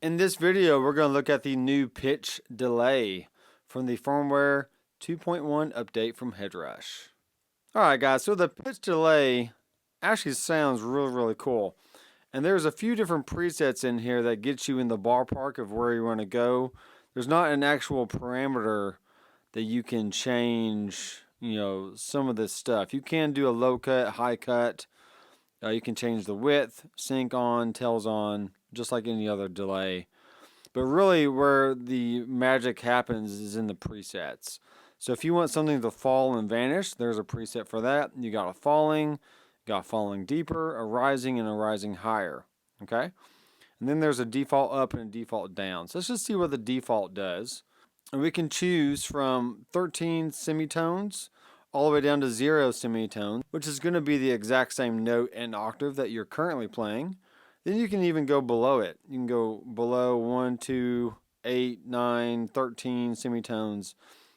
In this video, we're going to look at the new pitch delay from the firmware 2.1 update from Headrush. Alright guys, so the pitch delay actually sounds really cool. And there's a few different presets in here that get you in the ballpark of where you want to go. There's not an actual parameter that you can change, some of this stuff. You can do a low cut, high cut. You can change the width, sync on, tails on, just like any other delay. But really where the magic happens is in the presets. So if you want something to fall and vanish, there's a preset for that. You got a falling, deeper, a rising, and a rising higher. Okay? And then there's a default up and a default down. So let's just see what the default does. And we can choose from 13 semitones all the way down to 0 semitones, which is going to be the exact same note and octave that you're currently playing. Then you can even go below it. You can go below 1, 2, 8, 9, 13 semitones,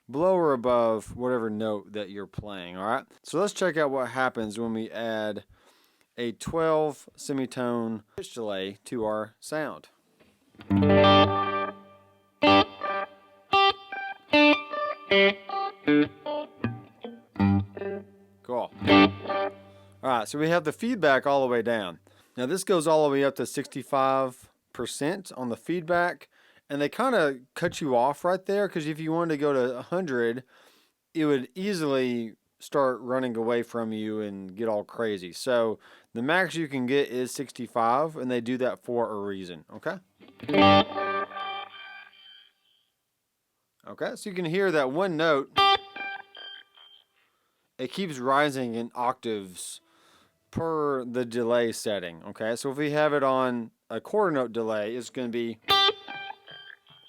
below or above whatever note that you're playing, all right? So let's check out what happens when we add a 12 semitone pitch delay to our sound. Cool. Alright, so we have the feedback all the way down. Now this goes all the way up to 65% on the feedback, and they kind of cut you off right there because if you wanted to go to 100, it would easily start running away from you and get all crazy. So the max you can get is 65, and they do that for a reason, okay? Okay, so you can hear that one note. It keeps rising in octaves per the delay setting, okay? So if we have it on a quarter note delay, it's going to be,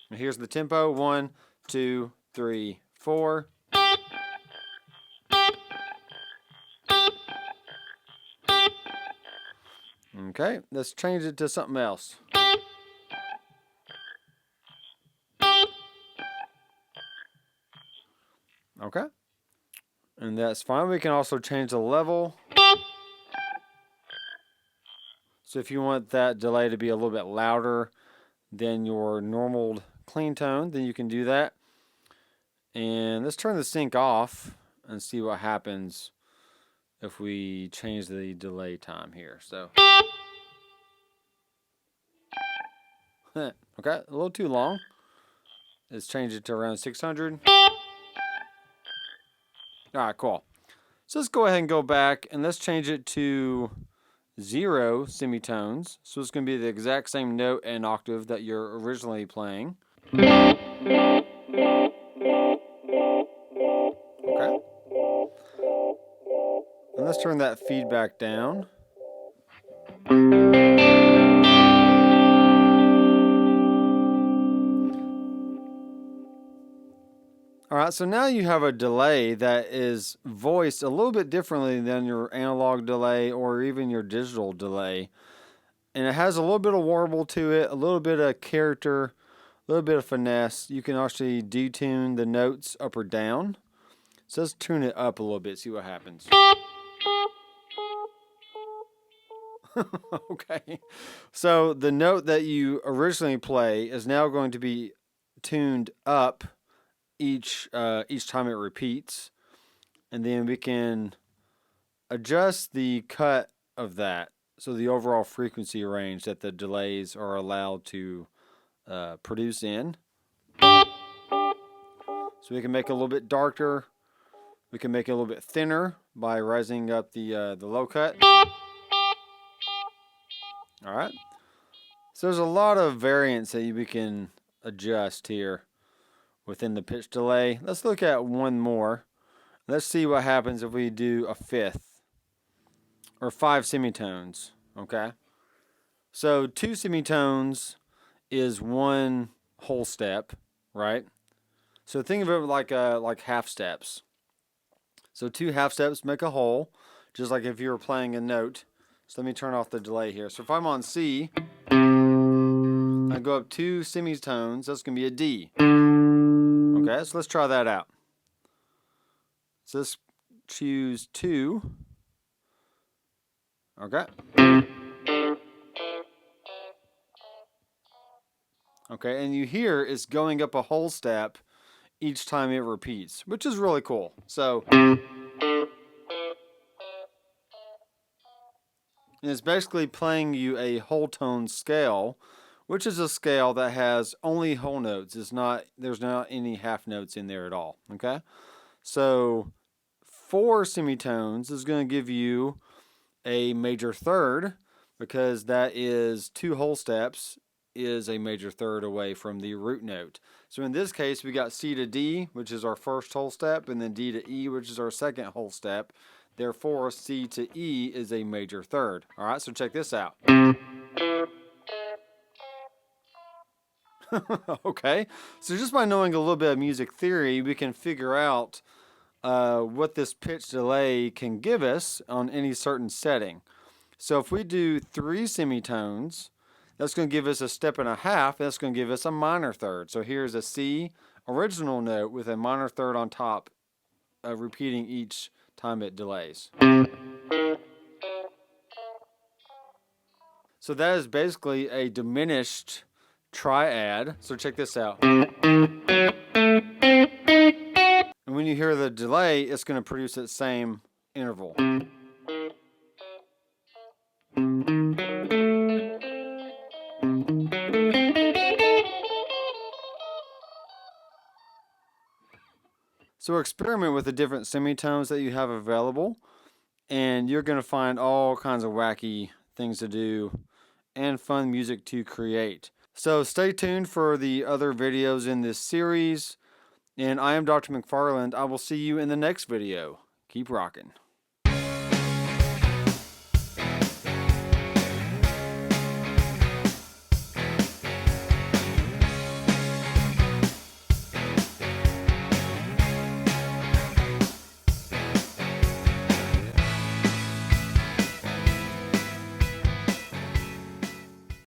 here's the tempo, 1, 2, 3, 4. Okay, let's change it to something else. Okay, and that's fine. We can also change the level. So if you want that delay to be a little bit louder than your normal clean tone, then you can do that. And let's turn the sync off and see what happens if we change the delay time here. So, okay, a little too long. Let's change it to around 600. Alright, cool. So let's go ahead and go back and let's change it to 0 semitones. So it's going to be the exact same note and octave that you're originally playing. Okay. And let's turn that feedback down. Alright, so now you have a delay that is voiced a little bit differently than your analog delay or even your digital delay. And it has a little bit of warble to it, a little bit of character, a little bit of finesse. You can actually detune the notes up or down. So let's tune it up a little bit, see what happens. Okay, so the note that you originally play is now going to be tuned up each time it repeats, and then we can adjust the cut of that, so the overall frequency range that the delays are allowed to produce in. So we can make it a little bit darker. We can make it a little bit thinner by rising up the low cut. All right. So there's a lot of variants that we can adjust here within the pitch delay. Let's look at one more. Let's see what happens if we do a fifth or 5 semitones. Okay. So 2 semitones is one whole step, right? So think of it like half steps. So 2 half steps make a whole, just like if you were playing a note. So let me turn off the delay here. So if I'm on C, I go up 2 semitones, that's going to be a D. Okay, so let's try that out. So let's choose 2. Okay. Okay, and you hear it's going up a whole step each time it repeats, which is really cool. So, and it's basically playing you a whole tone scale, which is a scale that has only whole notes. There's not any half notes in there at all. Okay, so 4 semitones is going to give you a major third, because that is 2 whole steps is a major third away from the root note. So in this case, we got C to D, which is our first whole step, and then D to E, which is our second whole step. Therefore, C to E is a major third. All right, so check this out. Okay, so just by knowing a little bit of music theory, we can figure out what this pitch delay can give us on any certain setting. So if we do 3 semitones, that's going to give us a step and a half. That's going to give us a minor third. So here's a C original note with a minor third on top, repeating each time it delays. So that is basically a diminished triad. So check this out. And when you hear the delay, it's going to produce that same interval. So experiment with the different semitones that you have available, and you're going to find all kinds of wacky things to do and fun music to create. So stay tuned for the other videos in this series, and I am Dr. McFarland. I will see you in the next video. Keep rocking.